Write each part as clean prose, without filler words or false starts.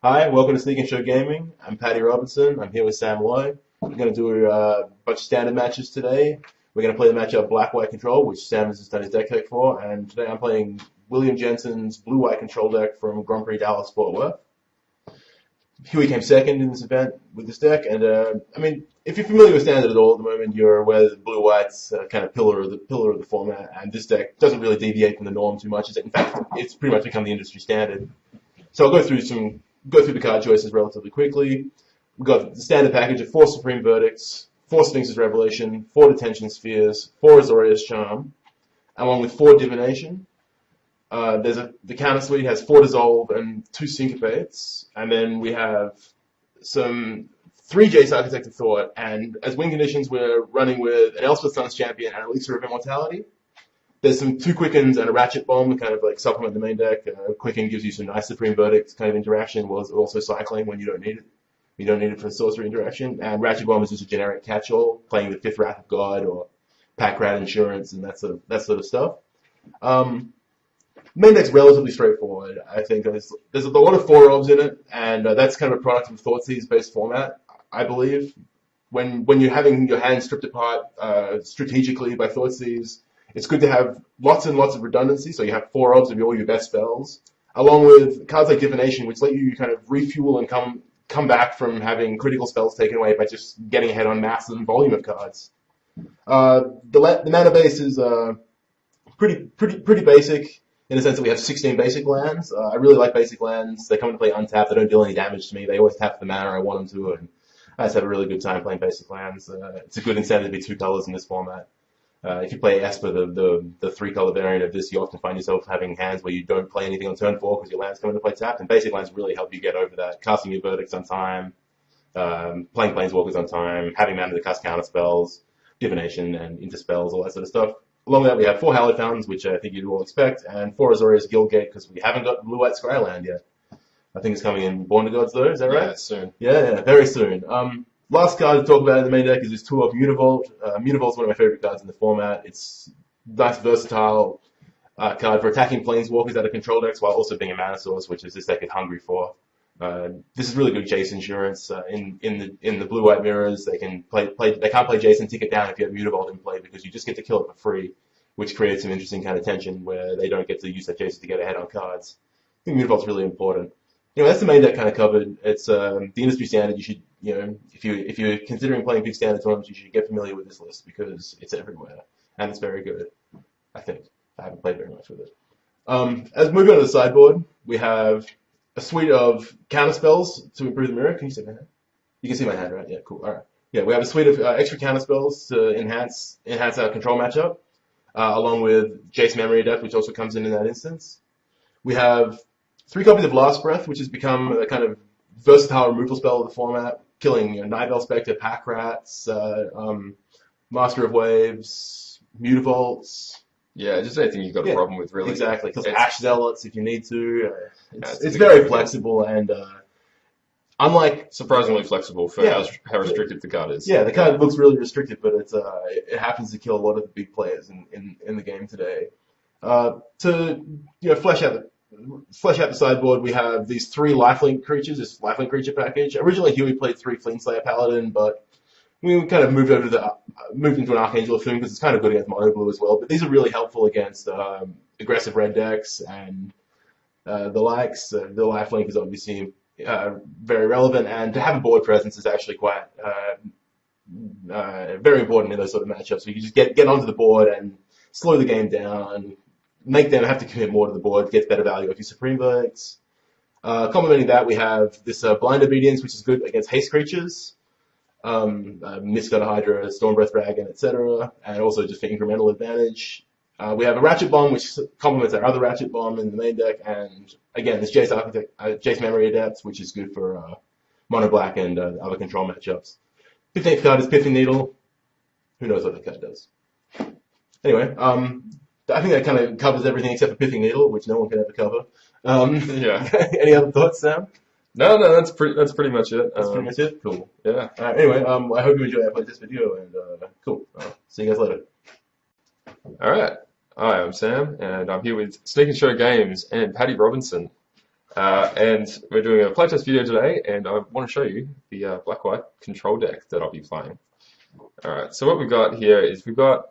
Hi, welcome to Sneak and Show Gaming. I'm Paddy Robinson. I'm here with Sam Loy. We're going to do a bunch of standard matches today. We're going to play the matchup Black-White Control, which Sam has just done his deck pick for, and today I'm playing William Jensen's Blue-White Control deck from Grand Prix Dallas Fort Worth. Huey came second in this event with this deck, and if you're familiar with standard at all at the moment, you're aware that Blue-White's kind of pillar of the format, and this deck doesn't really deviate from the norm too much. In fact, it's pretty much become the industry standard. So I'll go through the card choices relatively quickly. We've got the standard package of 4 Supreme Verdicts, 4 Sphinx's Revelation, 4 Detention Spheres, 4 Azorius Charm, along with 4 Divination. The counter suite has 4 Dissolve and 2 Syncopates, and then we have 3 Jace Architect of Thought, and as win conditions we're running with an Elspeth Sun's Champion and Elixir of Immortality. There's 2 Quickens and a Ratchet Bomb to kind of like supplement the main deck. Quicken gives you some nice Supreme Verdict kind of interaction, while also cycling when you don't need it. You don't need it for sorcery interaction. And Ratchet Bomb is just a generic catch-all, playing the 5th Wrath of God or Pack Rat Insurance and that sort of stuff. Main deck's relatively straightforward. I think there's a lot of 4-ofs in it, and that's kind of a product of Thoughtseize based format, I believe. When you're having your hand stripped apart strategically by Thoughtseize, it's good to have lots and lots of redundancy, so you have 4-ofs of all your best spells, along with cards like Divination, which let you kind of refuel and come back from having critical spells taken away by just getting ahead on mass and volume of cards. The mana base is pretty basic, in the sense that we have 16 basic lands. I really like basic lands. They come into play untapped. They don't deal any damage to me. They always tap the mana I want them to, and I just have a really good time playing basic lands. It's a good incentive to be 2 colors in this format. If you play Esper, the 3-color variant of this, you often find yourself having hands where you don't play anything on turn 4 because your lands come into play tapped, and basic lands really help you get over that. Casting your verdicts on time, playing planeswalkers on time, having mana to cast counter spells, divination and interspells, all that sort of stuff. Along with that, we have 4 Hallowed Fountains, which I think you'd all expect, and 4 Azorius Guildgate, because we haven't got Blue-White Scryland yet. I think it's coming in Born to Gods, though, is that right? Yeah, soon. Yeah, very soon. Last card to talk about in the main deck is this 2-of Mutavault. Mutavault's one of my favorite cards in the format. It's a nice, versatile card for attacking planeswalkers out of control decks while also being a mana source, which is this deck is hungry for. This is really good Jace insurance. In the blue-white mirrors, they can't play Jace and tick it down if you have Mutavault in play, because you just get to kill it for free, which creates some interesting kind of tension where they don't get to use that Jace to get ahead on cards. I think Mutavault's really important. That's the main deck kind of covered. It's the industry standard. You should, if you're considering playing big standard tournaments, you should get familiar with this list because it's everywhere and it's very good. I think I haven't played very much with it. As moving on to the sideboard, we have a suite of counter spells to improve the mirror. Can you see my hand? You can see my hand, right? Yeah, cool. All right. Yeah, we have a suite of extra counter spells to enhance our control matchup, along with Jace Memory Adept, which also comes in that instance. We have 3 copies of Last Breath, which has become a kind of versatile removal spell of the format, killing Night Vale Spectre, Pack Rats, Master of Waves, Mutavaults. Yeah, just anything you've got a problem with, really. Exactly. Kills Ash Zealots if you need to. It's very flexible and unlike... Surprisingly flexible for how restricted the card is. Yeah, the card looks really restricted, but it happens to kill a lot of the big players in the game today. To flesh out the sideboard, we have these 3 lifelink creatures, this lifelink creature package. Originally, Huey played 3 Flintslayer Paladin, but we kind of moved into an Archangel of Foom because it's kind of good against Mono Blue as well. But these are really helpful against aggressive red decks and the likes. The lifelink is obviously very relevant, and to have a board presence is actually quite very important in those sort of matchups. So you can just get onto the board and slow the game down, make them have to commit more to the board, get better value off your Supreme Verdicts. Complementing that, we have this Blind Obedience, which is good against haste creatures, Mistgutter Hydra, Stormbreath Dragon, etc., and also just for incremental advantage. We have a Ratchet Bomb, which complements our other Ratchet Bomb in the main deck, and again, this Jace Memory Adept, which is good for Mono Black and other control matchups. 15th card is Pithing Needle. Who knows what that card does? Anyway, I think that kind of covers everything except for Pithing Needle, which no one can ever cover. Any other thoughts, Sam? No, that's pretty much it. That's pretty much it? Cool. Yeah. Anyway, I hope you enjoy our this video, and cool. See you guys later. All right. Hi, I'm Sam, and I'm here with Sneak and Show Games and Paddy Robinson. And we're doing a playtest video today, and I want to show you the black-white control deck that I'll be playing. Alright, so what we've got here is we've got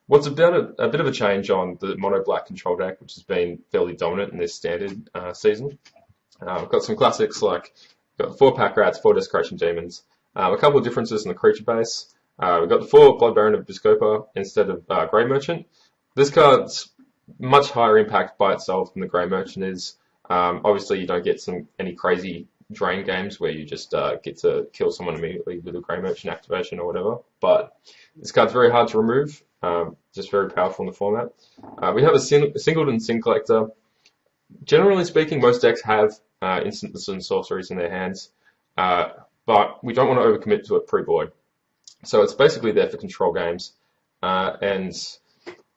what's a bit of a change on the mono-black control deck, which has been fairly dominant in this standard season. We've got some classics like we've got 4 Pack Rats, 4 Desecration Demons, a couple of differences in the creature base. We've got the 4 Blood Baron of Biscopa instead of Grey Merchant. This card's much higher impact by itself than the Grey Merchant is. Obviously, you don't get any crazy drain games where you just get to kill someone immediately with a Grey Merchant activation or whatever. But this card's very hard to remove, just very powerful in the format. We have a Singleton Sin Collector. Generally speaking, most decks have instants and sorceries in their hands, but we don't want to overcommit to it pre-board. So it's basically there for control games, and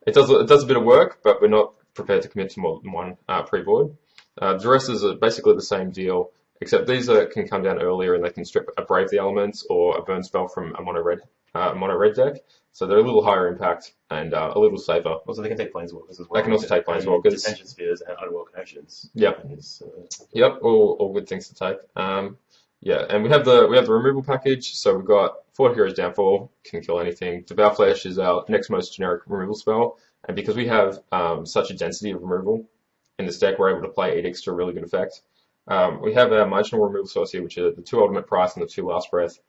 it does a bit of work, but we're not prepared to commit to more than one pre-board. The rest is basically the same deal, except these can come down earlier and they can strip a Brave the Elements or a Burn spell from a mono red deck. So they're a little higher impact and a little safer. Also, they can take Planeswalkers as well. They can also take Planeswalkers. Detention Spheres and Underworld Connections. Yep. Yep. All good things to take. Yeah, and we have the removal package. So we've got 4 Heroes Downfall, can kill anything. Devour Flesh is our next most generic removal spell, and because we have such a density of removal in this deck, we're able to play Edicts to a really good effect. We have our marginal removal source here, which are the 2 Ultimate Price and the 2 Last Breath.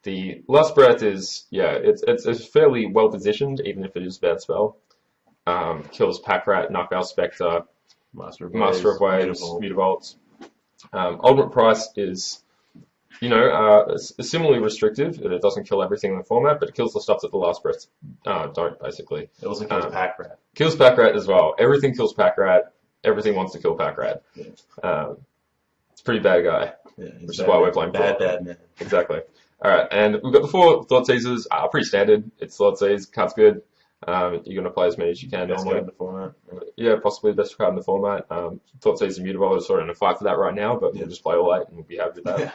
The Last Breath is, it's fairly well positioned, even if it is a bad spell. Kills Pack Rat, Nightveil Spectre, Master of Waves, Mutavault. Ultimate Price is, similarly restrictive. It doesn't kill everything in the format, but it kills the stuff that the Last Breath don't, basically. It also kills Pack Rat. Kills Pack Rat as well. Everything kills Pack Rat. Everything wants to kill Pack Rat. Yeah. It's a pretty bad guy, which is why we're playing bad man. Exactly. Alright, and we've got the 4 Thoughtseize. Pretty standard. It's Thoughtseize. Card's good. You're going to play as many as you can. Best card in the format. Yeah, possibly the best card in the format. Thoughtseize and Mutavault are sort of in a fight for that right now, but we'll just play all 8 and we'll be happy with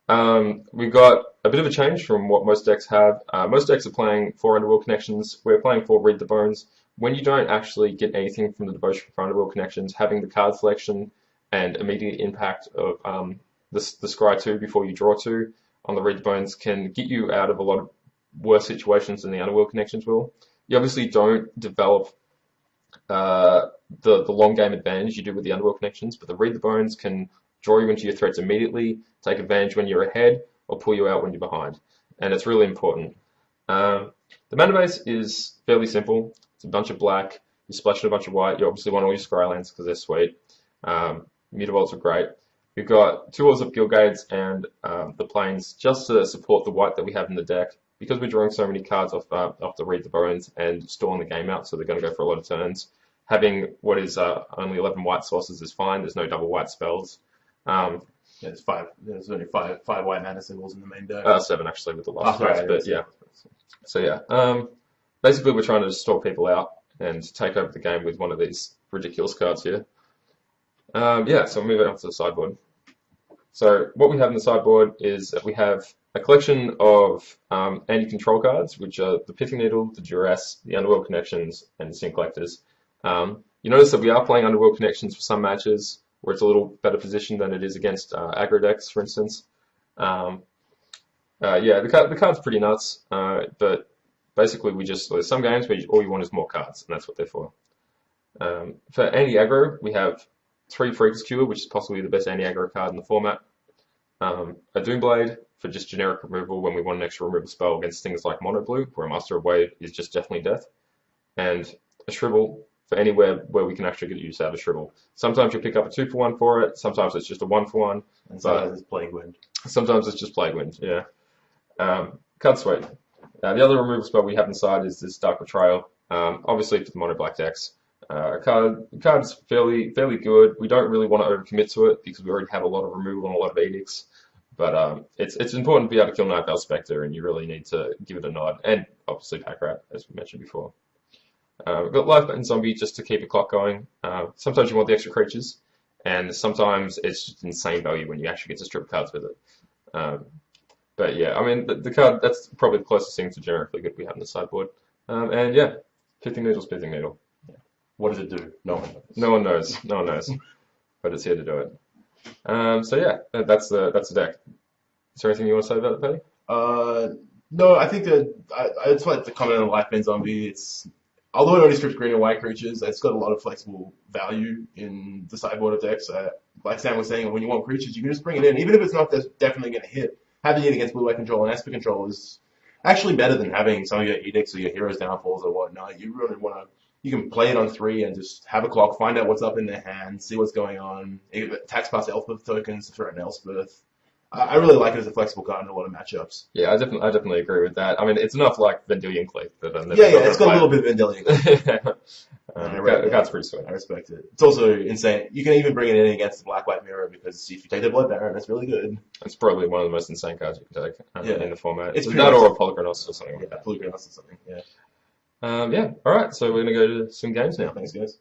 that. We've got a bit of a change from what most decks have. Most decks are playing 4 Underworld Connections. We're playing 4 Read the Bones. When you don't actually get anything from the Devotion for Underworld Connections, having the card selection and immediate impact of the Scry 2 before you draw 2 on the Read the Bones can get you out of a lot of worse situations than the Underworld Connections will. You obviously don't develop the long game advantage you do with the Underworld Connections, but the Read the Bones can draw you into your threats immediately, take advantage when you're ahead, or pull you out when you're behind. And it's really important. The mana base is fairly simple. It's a bunch of black. You splash in a bunch of white. You obviously want all your Scrylands because they're sweet. Mutavaults are great. We've got 2 Oils of Gilgades and the Plains just to support the white that we have in the deck. Because we're drawing so many cards off the Read the Bones and stalling the game out, so they're going to go for a lot of turns. Having what is only 11 white sources is fine. There's no double white spells. There's 5. There's only five white mana symbols in the main deck. 7 actually with the last one. But yeah. So yeah. Basically, we're trying to stall people out and take over the game with one of these ridiculous cards here. Yeah. So we'll move on to the sideboard. So what we have in the sideboard is that we have a collection of anti-control cards, which are the Pithing Needle, the Duress, the Underworld Connections, and the Sin Collectors. You notice that we are playing Underworld Connections for some matches where it's a little better positioned than it is against aggro decks, for instance. Yeah, the card's pretty nuts, but basically there's some games where all you want is more cards, and that's what they're for. For anti-aggro, we have 3 Freak's Cure, which is possibly the best anti-aggro card in the format. A Doomblade for just generic removal when we want an extra removal spell against things like Mono Blue, where a Master of Wave is just definitely death. And a Shrivel for anywhere where we can actually get use out of Shrivel. Sometimes you'll pick up a 2-for-1 for it, sometimes it's just a 1-for-1. And sometimes it's Plague Wind. Sometimes it's just Plague Wind, yeah. Card sweet. The other removal spell we have inside is this Dark Betrayal, obviously for the mono black decks. Card's fairly good. We don't really want to overcommit to it because we already have a lot of removal and a lot of edicts. But it's important to be able to kill Nightveil Spectre, and you really need to give it a nod. And obviously Pack Rat, as we mentioned before. We've got Lifebane Zombie just to keep the clock going. Sometimes you want the extra creatures, and sometimes it's just insane value when you actually get to strip cards with it. But yeah, I mean, the card, that's probably the closest thing to generically good we have in the sideboard. And yeah, Pithing Needle's Pithing Needle. What does it do? No one knows. No one knows. No one knows. But it's here to do it. So yeah, that's the deck. Is there anything you want to say about it, Paddy? No, I think that I just like to comment on the Life Bend Zombie. Although it only strips green and white creatures, it's got a lot of flexible value in the sideboard of decks. Like Sam was saying, when you want creatures, you can just bring it in, even if it's not definitely going to hit. Having it against blue-white control and Esper control is actually better than having some of your edicts or your heroes downfalls or whatnot. You really want to. You can play it on 3 and just have a clock, find out what's up in their hand, see what's going on. It attacks past Elspeth tokens to threaten Elspeth. I really like it as a flexible card in a lot of matchups. Yeah, I definitely agree with that. I mean, it's enough like Vendilion Clique that I'm never Yeah, gonna it's got a play. little bit of Vendilion. The card's pretty sweet. I respect it. It's also insane. You can even bring it in against the Black-White Mirror because if you take the Blood Baron, that's really good. It's probably one of the most insane cards you can take Yeah. in the format. It's It's pretty that much- or a Polychronos or something like Yeah, that. Blue Grass or something. Yeah. Yeah. All right. So we're gonna go to some games now. Thanks, guys.